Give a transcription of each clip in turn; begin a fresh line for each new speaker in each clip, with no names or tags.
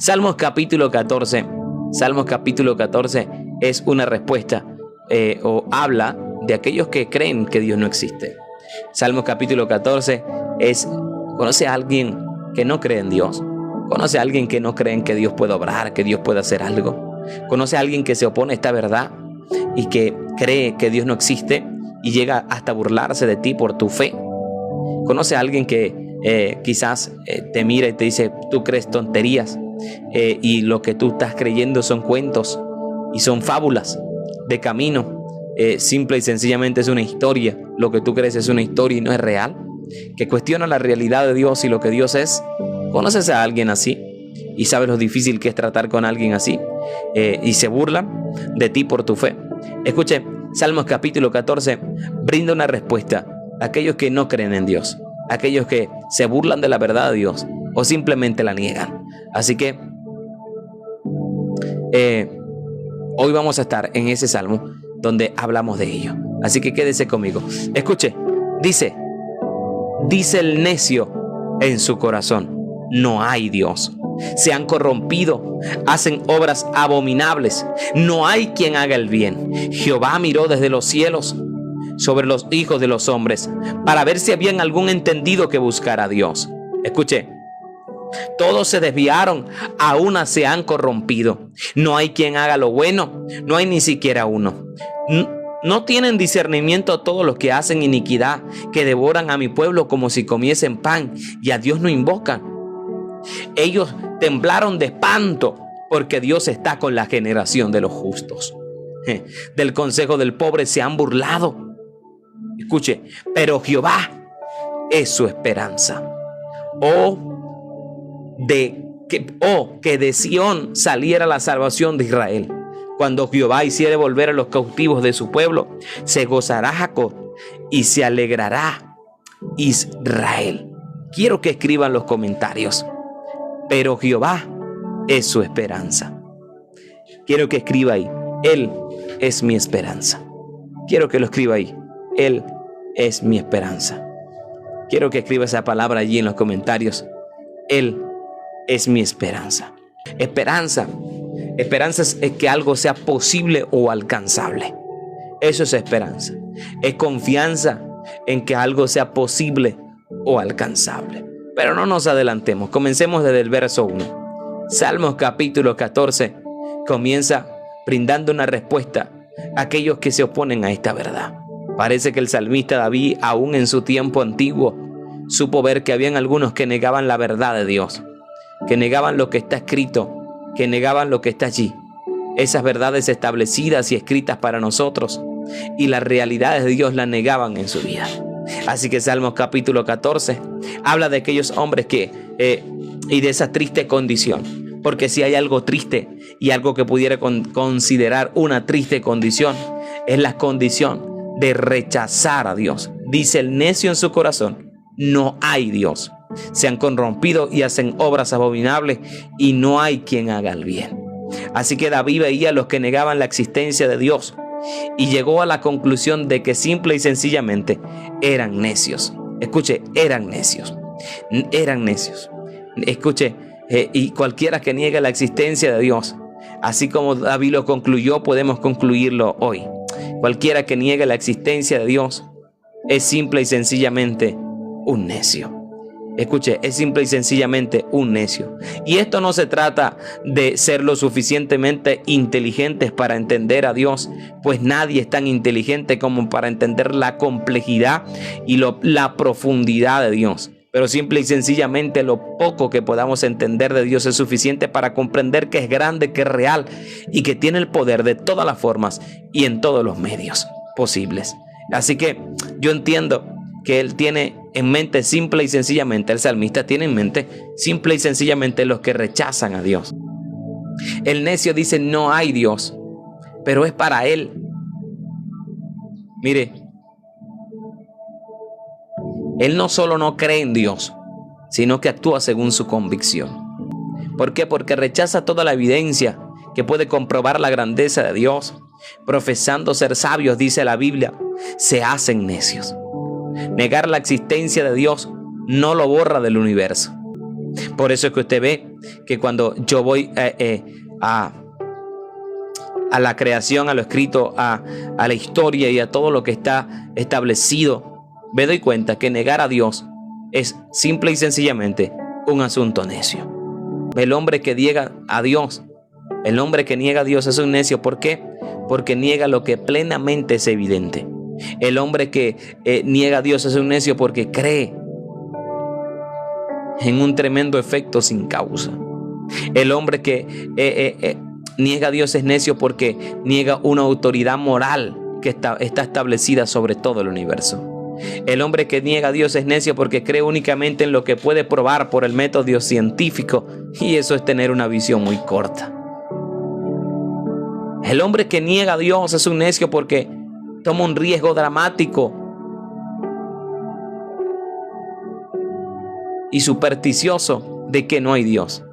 Salmos capítulo 14. Salmos capítulo 14 es una respuesta o habla de aquellos que creen que Dios no existe. Salmos capítulo 14 es, ¿conoce a alguien que no cree en Dios? ¿Conoce a alguien que no cree en que Dios puede obrar, que Dios puede hacer algo? ¿Conoce a alguien que se opone a esta verdad y que cree que Dios no existe y llega hasta burlarse de ti por tu fe? ¿Conoce a alguien que quizás te mira y te dice, tú crees tonterías y lo que tú estás creyendo son cuentos y son fábulas de camino? Simple y sencillamente es una historia. Lo que tú crees es una historia y no es real. Que cuestiona la realidad de Dios y lo que Dios es. ¿Conoces a alguien así? ¿Y sabes lo difícil que es tratar con alguien así? Y se burlan de ti por tu fe. Escuche, Salmos capítulo 14 brinda una respuesta a aquellos que no creen en Dios, a aquellos que se burlan de la verdad de Dios o simplemente la niegan. Así que hoy vamos a estar en ese salmo donde hablamos de ello. Así que quédese conmigo. Escuche, dice el necio en su corazón, no hay Dios. Se han corrompido, hacen obras abominables. No hay quien haga el bien. Jehová miró desde los cielos sobre los hijos de los hombres para ver si habían algún entendido que buscara a Dios. Escuche, todos se desviaron, a una se han corrompido. No hay quien haga lo bueno, no hay ni siquiera uno. No tienen discernimiento todos los que hacen iniquidad, que devoran a mi pueblo como si comiesen pan y a Dios no invocan. Ellos temblaron de espanto porque Dios está con la generación de los justos. Del consejo del pobre se han burlado. Escuche, pero Jehová es su esperanza. Que de Sión saliera la salvación de Israel. Cuando Jehová hiciere volver a los cautivos de su pueblo, se gozará Jacob y se alegrará Israel. Quiero que escriban los comentarios. Pero Jehová es su esperanza. Quiero que escriba ahí, Él es mi esperanza. Quiero que lo escriba ahí, Él es mi esperanza. Quiero que escriba esa palabra allí en los comentarios. Él es mi esperanza. Esperanza es que algo sea posible o alcanzable. Eso es esperanza. Es confianza en que algo sea posible o alcanzable. Pero no nos adelantemos. Comencemos desde el verso 1. Salmos capítulo 14 comienza brindando una respuesta a aquellos que se oponen a esta verdad. Parece que el salmista David, aún en su tiempo antiguo, supo ver que habían algunos que negaban la verdad de Dios, que negaban lo que está escrito, que negaban lo que está allí. Esas verdades establecidas y escritas para nosotros y las realidades de Dios las negaban en su vida. Así que Salmos capítulo 14 habla de aquellos hombres y de esa triste condición. Porque si hay algo triste y algo que pudiera considerar una triste condición, es la condición de rechazar a Dios. Dice el necio en su corazón, no hay Dios. Se han corrompido y hacen obras abominables y no hay quien haga el bien. Así que David veía a los que negaban la existencia de Dios y llegó a la conclusión de que simple y sencillamente eran necios. Escuche, eran necios. Eran necios. Escuche, y cualquiera que niegue la existencia de Dios, así como David lo concluyó, podemos concluirlo hoy. Cualquiera que niegue la existencia de Dios es simple y sencillamente un necio. Escuche, es simple y sencillamente un necio. Y esto no se trata de ser lo suficientemente inteligentes para entender a Dios, pues nadie es tan inteligente como para entender la complejidad y la profundidad de Dios. Pero simple y sencillamente lo poco que podamos entender de Dios es suficiente para comprender que es grande, que es real y que tiene el poder de todas las formas y en todos los medios posibles. Así que yo entiendo que él tiene en mente simple y sencillamente, el salmista tiene en mente simple y sencillamente los que rechazan a Dios. El necio dice no hay Dios, pero es para él. Mire, él no solo no cree en Dios, sino que actúa según su convicción. ¿Por qué? Porque rechaza toda la evidencia que puede comprobar la grandeza de Dios. Profesando ser sabios, dice la Biblia, se hacen necios. Negar la existencia de Dios no lo borra del universo. Por eso es que usted ve que cuando yo voy a la creación, a lo escrito, a la historia y a todo lo que está establecido, me doy cuenta que negar a Dios es simple y sencillamente un asunto necio. El hombre que niega a Dios, el hombre que niega a Dios es un necio. ¿Por qué? Porque niega lo que plenamente es evidente. El hombre que niega a Dios es un necio porque cree en un tremendo efecto sin causa. El hombre que niega a Dios es necio porque niega una autoridad moral que está establecida sobre todo el universo. El hombre que niega a Dios es necio porque cree únicamente en lo que puede probar por el método científico, y eso es tener una visión muy corta. El hombre que niega a Dios es un necio porque toma un riesgo dramático y supersticioso de que no hay Dios.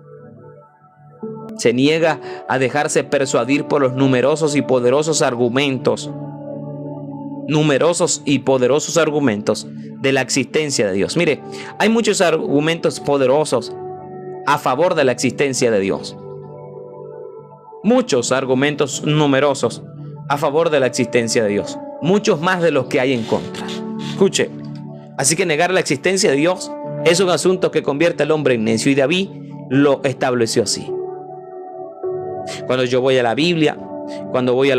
Se niega a dejarse persuadir por los numerosos y poderosos argumentos de la existencia de Dios. Mire, hay muchos argumentos poderosos a favor de la existencia de Dios. Muchos argumentos numerosos a favor de la existencia de Dios. Muchos más de los que hay en contra. Escuche, así que negar la existencia de Dios es un asunto que convierte al hombre en necio, y David lo estableció así. Cuando yo voy a la Biblia, cuando voy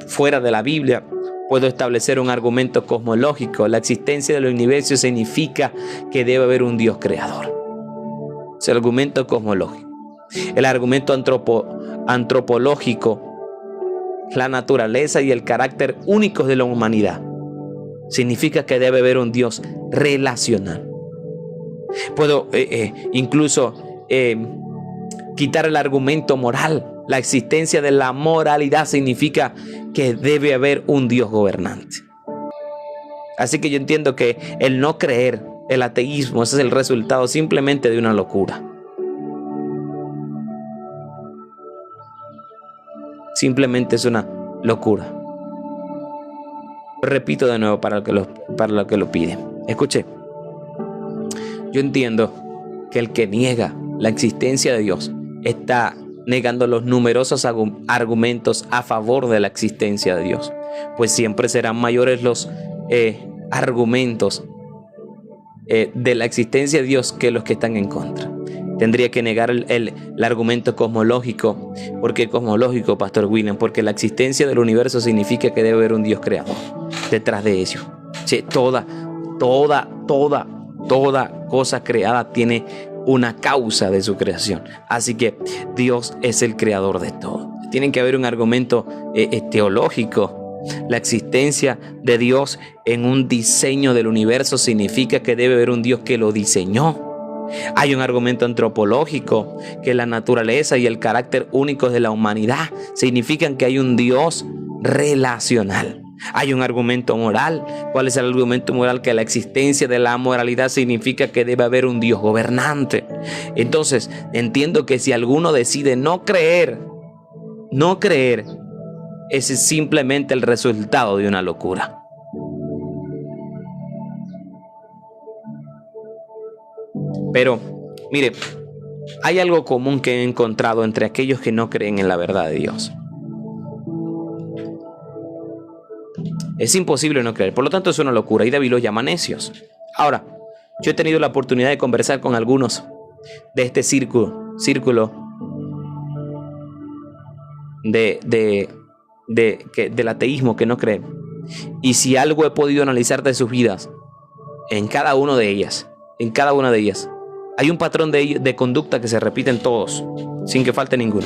fuera de la Biblia, puedo establecer un argumento cosmológico. La existencia del universo significa que debe haber un Dios creador. Es el argumento cosmológico. El argumento antropológico, la naturaleza y el carácter únicos de la humanidad, significa que debe haber un Dios relacional. Puedo incluso quitar el argumento moral. La existencia de la moralidad significa que debe haber un Dios gobernante. Así que yo entiendo que el no creer, el ateísmo, ese es el resultado simplemente de una locura. Simplemente es una locura. Repito de nuevo para lo que lo piden. Escuche, yo entiendo que el que niega la existencia de Dios está negando los numerosos argumentos a favor de la existencia de Dios, pues siempre serán mayores los argumentos de la existencia de Dios que los que están en contra. Tendría que negar el argumento cosmológico. ¿Por qué cosmológico, Pastor William? Porque la existencia del universo significa que debe haber un Dios creador detrás de ello. Sí, toda cosa creada tiene una causa de su creación. Así que Dios es el creador de todo. Tiene que haber un argumento teológico. La existencia de Dios en un diseño del universo significa que debe haber un Dios que lo diseñó. Hay un argumento antropológico, que la naturaleza y el carácter únicos de la humanidad significan que hay un Dios relacional. Hay un argumento moral. ¿Cuál es el argumento moral? Que la existencia de la moralidad significa que debe haber un Dios gobernante. Entonces, entiendo que si alguno decide no creer, ese es simplemente el resultado de una locura. Pero, mire, hay algo común que he encontrado entre aquellos que no creen en la verdad de Dios. Es imposible no creer, por lo tanto es una locura, y David los llama necios. Ahora, yo he tenido la oportunidad de conversar con algunos de este círculo del ateísmo, que no creen. Y si algo he podido analizar de sus vidas, en cada una de ellas, hay un patrón de conducta que se repite en todos, sin que falte ninguno.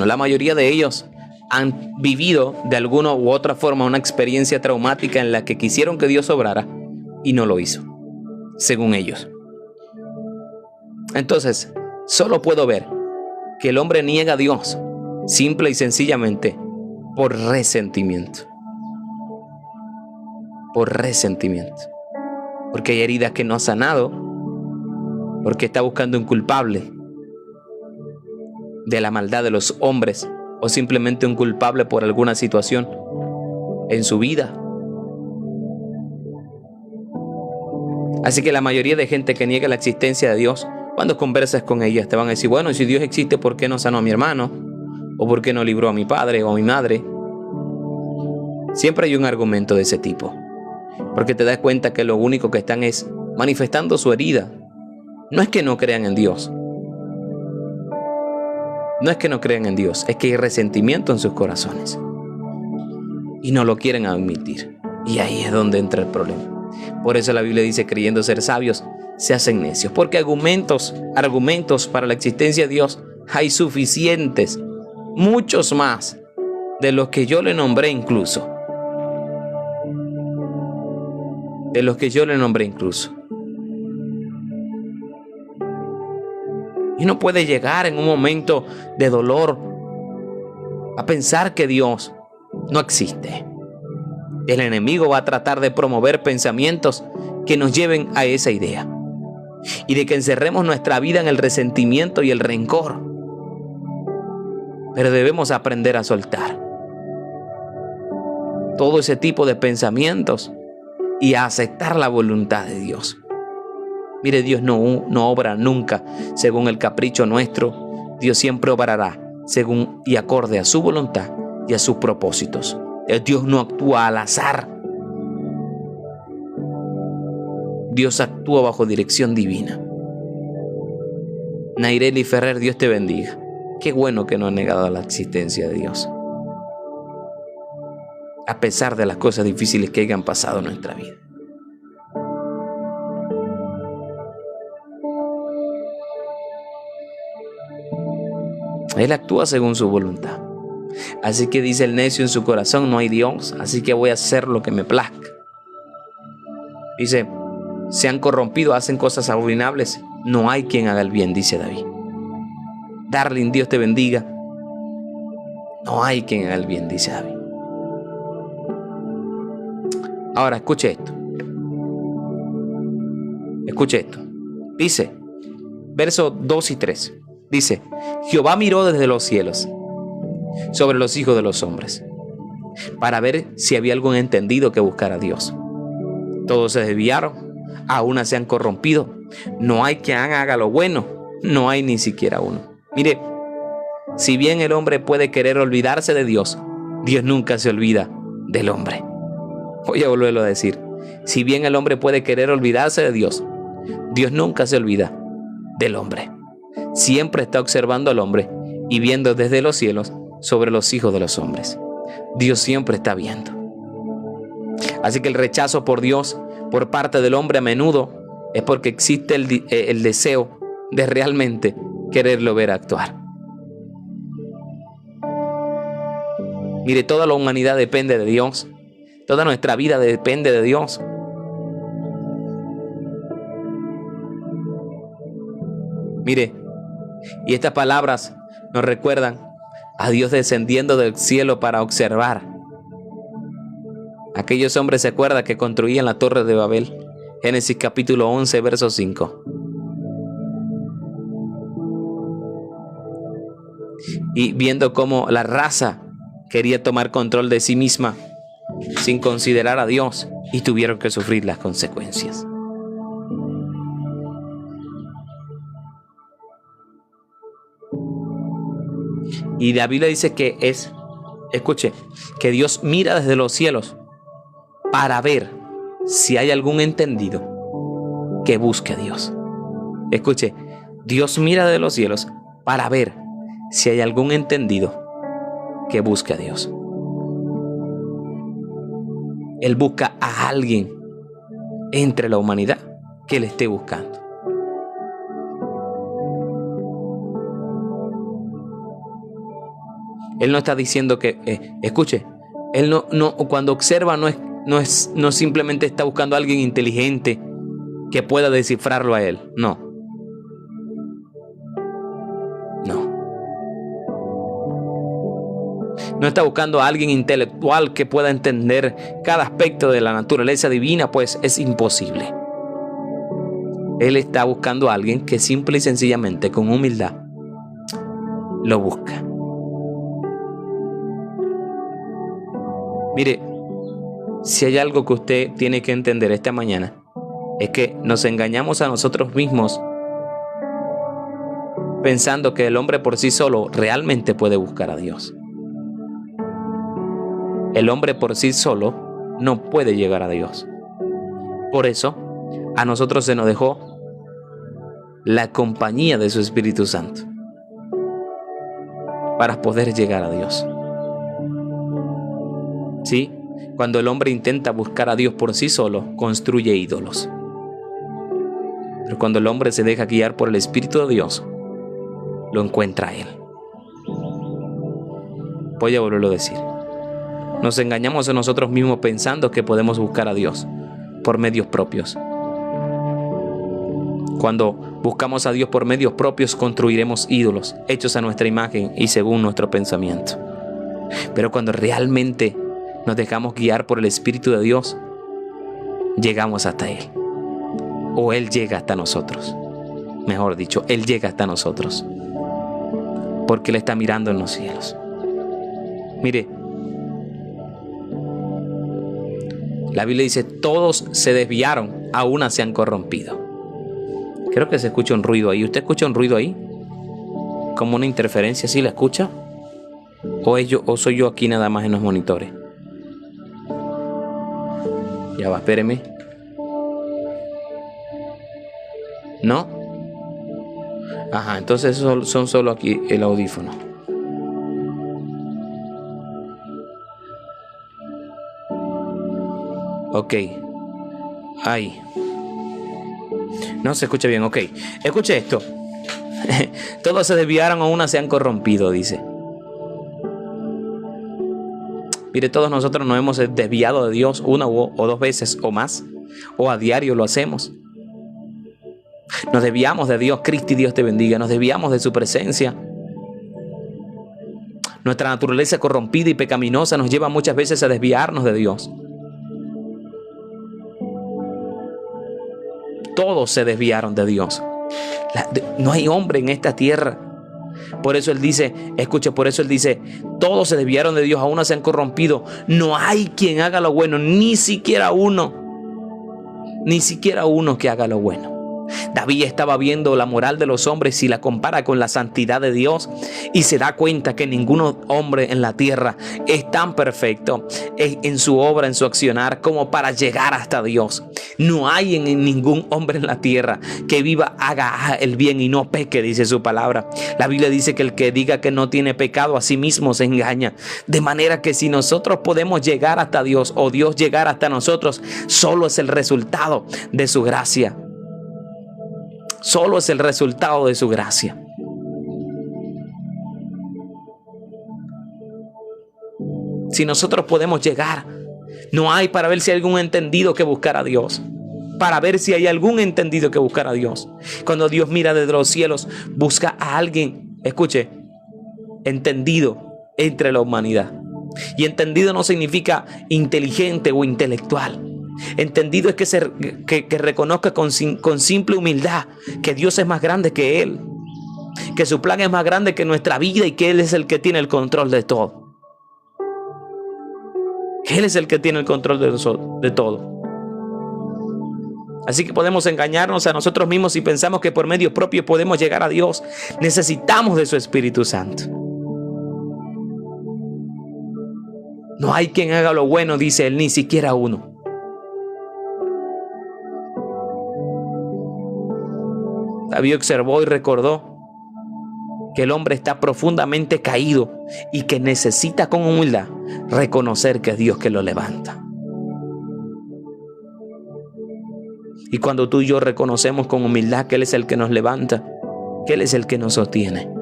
La mayoría de ellos han vivido de alguna u otra forma una experiencia traumática en la que quisieron que Dios obrara y no lo hizo, según ellos. Entonces, solo puedo ver que el hombre niega a Dios simple y sencillamente por resentimiento. Porque hay heridas que no ha sanado, porque está buscando un culpable de la maldad de los hombres, o simplemente un culpable por alguna situación en su vida. Así que la mayoría de gente que niega la existencia de Dios Cuando conversas con ellas te van a decir, bueno, si Dios existe, ¿por qué no sanó a mi hermano? ¿O por qué no libró a mi padre o a mi madre? Siempre hay un argumento de ese tipo, porque te das cuenta que lo único que están es manifestando su herida. No es que no crean en Dios. No es que no crean en Dios, es que hay resentimiento en sus corazones. Y no lo quieren admitir. Y ahí es donde entra el problema. Por eso la Biblia dice, creyendo ser sabios, se hacen necios. Porque argumentos para la existencia de Dios hay suficientes. Muchos más de los que yo le nombré incluso. Y uno puede llegar en un momento de dolor a pensar que Dios no existe. El enemigo va a tratar de promover pensamientos que nos lleven a esa idea. Y de que encerremos nuestra vida en el resentimiento y el rencor. Pero debemos aprender a soltar todo ese tipo de pensamientos y a aceptar la voluntad de Dios. Mire, Dios no obra nunca según el capricho nuestro. Dios siempre obrará según y acorde a su voluntad y a sus propósitos. Dios no actúa al azar. Dios actúa bajo dirección divina. Naireli Ferrer, Dios te bendiga. Qué bueno que no has negado la existencia de Dios, a pesar de las cosas difíciles que hayan pasado en nuestra vida. Él actúa según su voluntad. Así que dice el necio en su corazón, no hay Dios, así que voy a hacer lo que me plazca. Dice, se han corrompido, hacen cosas abominables, no hay quien haga el bien, dice David. Darling, Dios te bendiga. No hay quien haga el bien, dice David. Ahora, escuche esto. Dice, versos 2 y 3. Dice, Jehová miró desde los cielos sobre los hijos de los hombres, para ver si había algún entendido que buscara a Dios. Todos se desviaron, a una se han corrompido. No hay quien haga lo bueno, no hay ni siquiera uno. Mire, si bien el hombre puede querer olvidarse de Dios, Dios nunca se olvida del hombre. Voy a volverlo a decir. Si bien el hombre puede querer olvidarse de Dios, Dios nunca se olvida del hombre. Siempre está observando al hombre y viendo desde los cielos sobre los hijos de los hombres. Dios siempre está viendo. Así que el rechazo por Dios por parte del hombre a menudo es porque existe el deseo de realmente quererlo ver actuar. Mire, toda la humanidad depende de Dios. Toda nuestra vida depende de Dios. Mire, y estas palabras nos recuerdan a Dios descendiendo del cielo para observar. Aquellos hombres se acuerdan que construían la torre de Babel. Génesis capítulo 11, verso 5. Y viendo cómo la raza quería tomar control de sí misma sin considerar a Dios, y tuvieron que sufrir las consecuencias. Y la Biblia dice que que Dios mira desde los cielos para ver si hay algún entendido que busque a Dios. Escuche, Dios mira desde los cielos para ver si hay algún entendido que busque a Dios. Él busca a alguien entre la humanidad que le esté buscando. Él no está diciendo que, él no cuando observa no simplemente está buscando a alguien inteligente que pueda descifrarlo a él. No. No está buscando a alguien intelectual que pueda entender cada aspecto de la naturaleza divina, pues es imposible. Él está buscando a alguien que simple y sencillamente, con humildad, lo busca. Mire, si hay algo que usted tiene que entender esta mañana, es que nos engañamos a nosotros mismos pensando que el hombre por sí solo realmente puede buscar a Dios. El hombre por sí solo no puede llegar a Dios. Por eso, a nosotros se nos dejó la compañía de su Espíritu Santo para poder llegar a Dios. Sí, cuando el hombre intenta buscar a Dios por sí solo, construye ídolos. Pero cuando el hombre se deja guiar por el Espíritu de Dios, lo encuentra a Él. Voy a volverlo a decir. Nos engañamos a nosotros mismos pensando que podemos buscar a Dios por medios propios. Cuando buscamos a Dios por medios propios, construiremos ídolos hechos a nuestra imagen y según nuestro pensamiento. Pero cuando realmente nos dejamos guiar por el Espíritu de Dios, llegamos hasta Él. O Él llega hasta nosotros. Mejor dicho, Él llega hasta nosotros. Porque Él está mirando en los cielos. Mire, la Biblia dice, todos se desviaron, a una se han corrompido. Creo que se escucha un ruido ahí. ¿Usted escucha un ruido ahí? ¿Como una interferencia? ¿Sí la escucha? ¿O soy yo aquí nada más en los monitores? Ya va, espéreme. ¿No? Ajá, entonces son solo aquí el audífono. Ok. Ahí. No se escucha bien, ok. Escuche esto. Todos se desviaron, a una se han corrompido, dice. Mire, todos nosotros nos hemos desviado de Dios una o dos veces o más. O a diario lo hacemos. Nos desviamos de Dios. Cristo y Dios te bendiga. Nos desviamos de su presencia. Nuestra naturaleza corrompida y pecaminosa nos lleva muchas veces a desviarnos de Dios. Todos se desviaron de Dios. No hay hombre en esta tierra. Por eso Él dice, escuche, por eso Él dice, todos se desviaron de Dios, a una se han corrompido. No hay quien haga lo bueno, ni siquiera uno. Ni siquiera uno que haga lo bueno. David estaba viendo la moral de los hombres y la compara con la santidad de Dios y se da cuenta que ningún hombre en la tierra es tan perfecto en su obra, en su accionar, como para llegar hasta Dios. No hay en ningún hombre en la tierra que viva, haga el bien y no peque, dice su palabra. La Biblia dice que el que diga que no tiene pecado a sí mismo se engaña. De manera que si nosotros podemos llegar hasta Dios o Dios llegar hasta nosotros, solo es el resultado de su gracia. Solo es el resultado de su gracia. Si nosotros podemos llegar, no hay para ver si hay algún entendido que buscar a Dios. Para ver si hay algún entendido que buscar a Dios. Cuando Dios mira desde los cielos, busca a alguien, escuche, entendido entre la humanidad. Y entendido no significa inteligente o intelectual. Entendido es que reconozca con simple humildad que Dios es más grande que Él, que su plan es más grande que nuestra vida y que Él es el que tiene el control de todo. Que Él es el que tiene el control de todo. Así que podemos engañarnos a nosotros mismos si pensamos que por medios propios podemos llegar a Dios. Necesitamos de su Espíritu Santo. No hay quien haga lo bueno, dice Él, ni siquiera uno. David observó y recordó que el hombre está profundamente caído y que necesita con humildad reconocer que es Dios que lo levanta. Y cuando tú y yo reconocemos con humildad que Él es el que nos levanta, que Él es el que nos sostiene,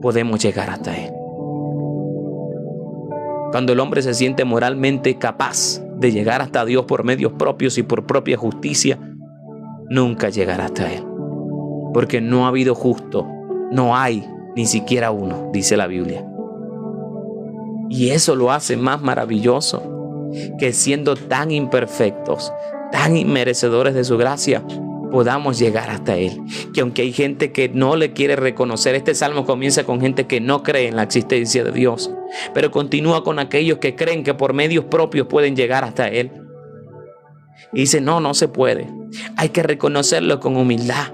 podemos llegar hasta Él. Cuando el hombre se siente moralmente capaz de llegar hasta Dios por medios propios y por propia justicia, nunca llegará hasta Él. Porque no ha habido justo, no hay ni siquiera uno, dice la Biblia. Y eso lo hace más maravilloso, que siendo tan imperfectos, tan inmerecedores de su gracia, podamos llegar hasta Él. Que aunque hay gente que no le quiere reconocer, este salmo comienza con gente que no cree en la existencia de Dios, pero continúa con aquellos que creen que por medios propios pueden llegar hasta Él. Y dice, no se puede. Hay que reconocerlo con humildad.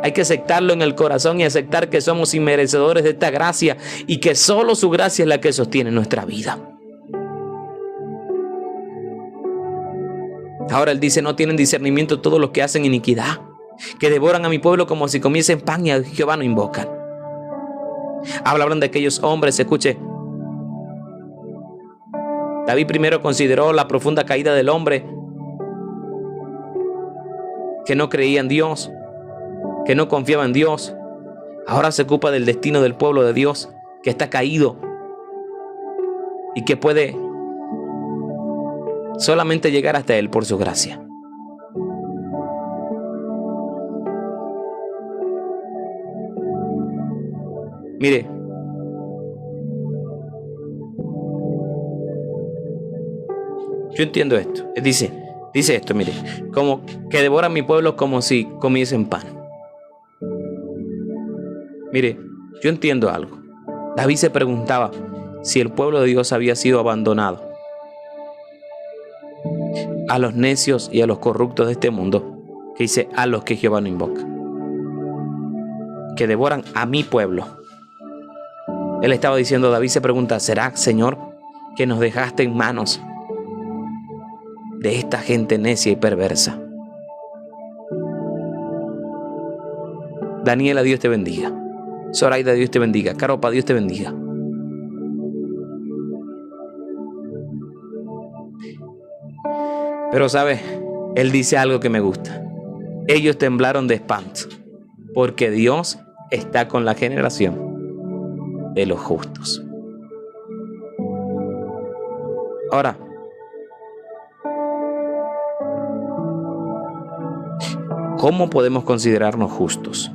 Hay que aceptarlo en el corazón y aceptar que somos inmerecedores de esta gracia y que solo su gracia es la que sostiene nuestra vida. Ahora él dice, no tienen discernimiento todos los que hacen iniquidad, que devoran a mi pueblo como si comiesen pan y a Jehová no invocan. Hablaban de aquellos hombres, escuche. David primero consideró la profunda caída del hombre, que no creía en Dios, que no confiaba en Dios. Ahora se ocupa del destino del pueblo de Dios, que está caído y que puede solamente llegar hasta Él por su gracia. Mire, yo entiendo esto. Dice esto, mire, como que devoran mi pueblo como si comiesen pan. Mire, yo entiendo algo. David se preguntaba si el pueblo de Dios había sido abandonado a los necios y a los corruptos de este mundo, que dice a los que Jehová no invoca, que devoran a mi pueblo. Él estaba diciendo, David se pregunta, ¿será, Señor, que nos dejaste en manos de esta gente necia y perversa? Daniela, Dios te bendiga. Zoraida, Dios te bendiga. Caropa, Dios te bendiga. Pero sabes, él dice algo que me gusta. Ellos temblaron de espanto, porque Dios está con la generación de los justos. Ahora, ¿cómo podemos considerarnos justos?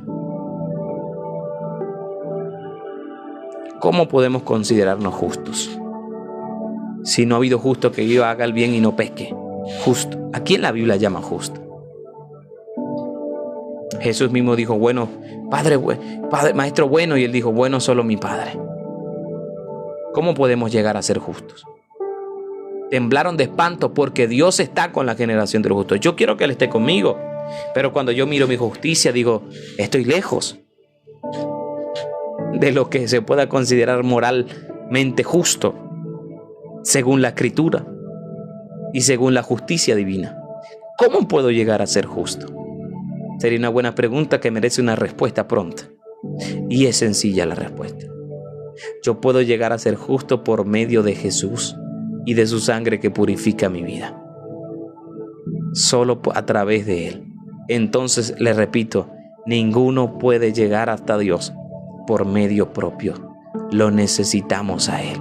¿Cómo podemos considerarnos justos? Si no ha habido justo que yo haga el bien y no peque. Justo. ¿A quién la Biblia llama justo? Jesús mismo dijo, bueno, Padre, Maestro bueno, y él dijo, bueno solo mi Padre. ¿Cómo podemos llegar a ser justos? Temblaron de espanto porque Dios está con la generación de los justos. Yo quiero que Él esté conmigo, pero cuando yo miro mi justicia, digo, estoy lejos de lo que se pueda considerar moralmente justo, según la Escritura y según la justicia divina. ¿Cómo puedo llegar a ser justo? Sería una buena pregunta que merece una respuesta pronta. Y es sencilla la respuesta. Yo puedo llegar a ser justo por medio de Jesús y de su sangre que purifica mi vida. Solo a través de Él. Entonces, le repito, ninguno puede llegar hasta Dios por medio propio. Lo necesitamos a Él.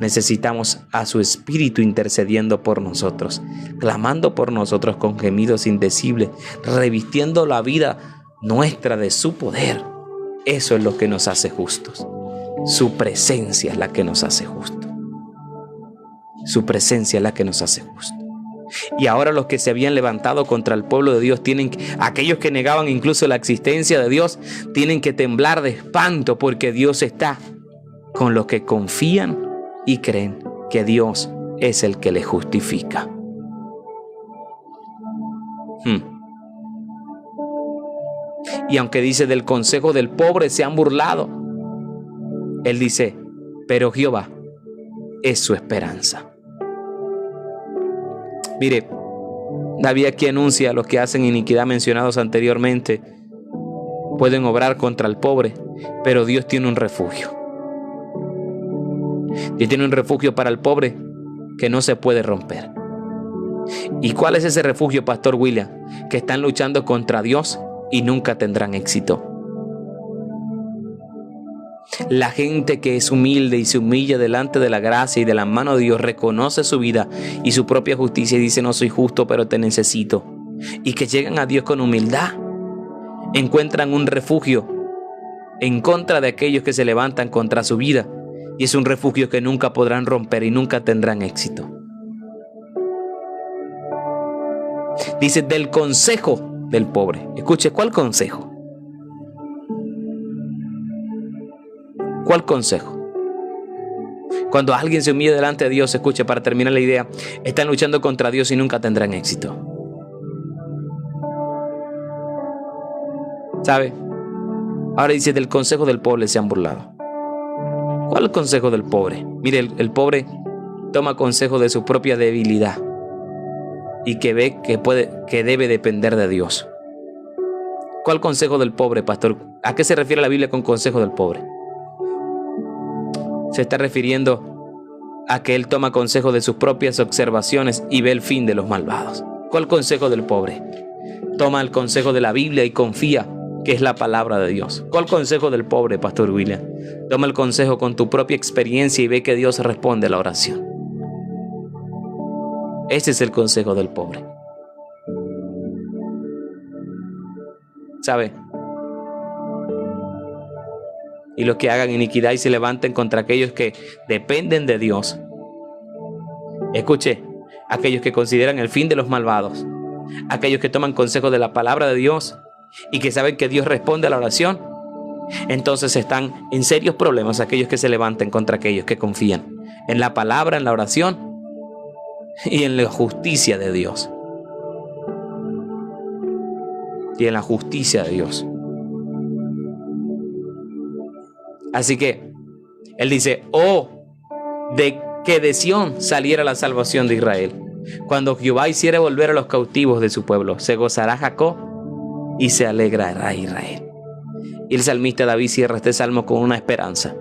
Necesitamos a su Espíritu intercediendo por nosotros, clamando por nosotros con gemidos indecibles, revistiendo la vida nuestra de su poder. Eso es lo que nos hace justos. Su presencia es la que nos hace justos. Su presencia es la que nos hace justos. Y ahora los que se habían levantado contra el pueblo de Dios, aquellos que negaban incluso la existencia de Dios, tienen que temblar de espanto porque Dios está con los que confían y creen que Dios es el que les justifica. Y aunque dice del consejo del pobre se han burlado, Él dice, pero Jehová es su esperanza. Mire, David aquí anuncia a los que hacen iniquidad mencionados anteriormente. Pueden obrar contra el pobre, pero Dios tiene un refugio. Dios tiene un refugio para el pobre que no se puede romper. ¿Y cuál es ese refugio, Pastor William? Que están luchando contra Dios y nunca tendrán éxito. La gente que es humilde y se humilla delante de la gracia y de la mano de Dios, reconoce su vida y su propia justicia y dice, no soy justo, pero te necesito. Y que llegan a Dios con humildad, encuentran un refugio en contra de aquellos que se levantan contra su vida. Y es un refugio que nunca podrán romper y nunca tendrán éxito. Dice, del consejo del pobre. Escuche, ¿cuál consejo? ¿Cuál consejo? Cuando alguien se humilla delante de Dios, escuche, para terminar la idea, están luchando contra Dios y nunca tendrán éxito. ¿Sabe? Ahora dice, del consejo del pobre se han burlado. ¿Cuál es el consejo del pobre? Mire, el pobre toma consejo de su propia debilidad y que ve que debe depender de Dios. ¿Cuál consejo del pobre, pastor? ¿A qué se refiere la Biblia con consejo del pobre? Se está refiriendo a que él toma consejo de sus propias observaciones y ve el fin de los malvados. ¿Cuál consejo del pobre? Toma el consejo de la Biblia y confía que es la palabra de Dios. ¿Cuál consejo del pobre, pastor William? Toma el consejo con tu propia experiencia y ve que Dios responde a la oración. Ese es el consejo del pobre. ¿Sabe? Y los que hagan iniquidad y se levanten contra aquellos que dependen de Dios. Escuche, aquellos que consideran el fin de los malvados, aquellos que toman consejo de la palabra de Dios y que saben que Dios responde a la oración, entonces están en serios problemas aquellos que se levanten contra aquellos que confían en la palabra, en la oración y en la justicia de Dios. Y en la justicia de Dios. Así que él dice, de que de Sión saliera la salvación de Israel. Cuando Jehová hiciere volver a los cautivos de su pueblo, se gozará Jacob y se alegrará Israel. Y el salmista David cierra este salmo con una esperanza,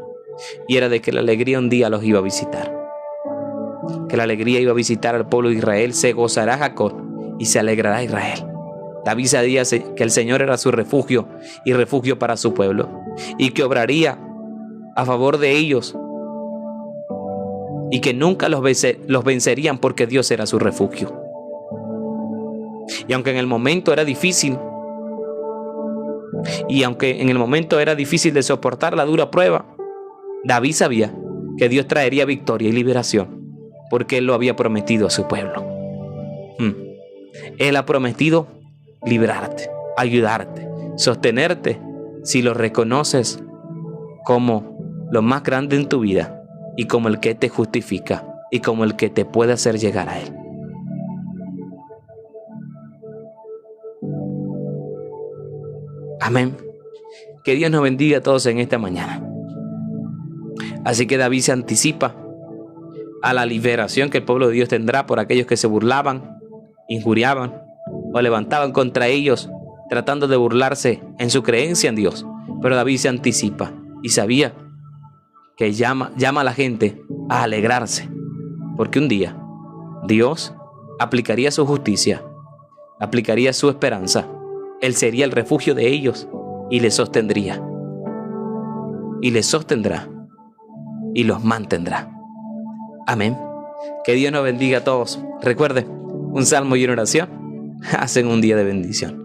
y era de que la alegría un día los iba a visitar. Que la alegría iba a visitar al pueblo de Israel, se gozará Jacob y se alegrará Israel. David sabía que el Señor era su refugio y refugio para su pueblo, y que obraría a favor de ellos y que nunca los vencerían porque Dios era su refugio. Y aunque en el momento era difícil, de soportar la dura prueba, David sabía que Dios traería victoria y liberación porque Él lo había prometido a su pueblo. Él ha prometido librarte, ayudarte, sostenerte si lo reconoces como lo más grande en tu vida y como el que te justifica y como el que te puede hacer llegar a Él. Amén. Que Dios nos bendiga a todos en esta mañana. Así que David se anticipa a la liberación que el pueblo de Dios tendrá por aquellos que se burlaban, injuriaban o levantaban contra ellos tratando de burlarse en su creencia en Dios. Pero David se anticipa y sabía que llama a la gente a alegrarse, porque un día Dios aplicaría su justicia, aplicaría su esperanza. Él sería el refugio de ellos y les sostendría, y les sostendrá y los mantendrá. Amén. Que Dios nos bendiga a todos. Recuerde, un salmo y una oración hacen un día de bendición.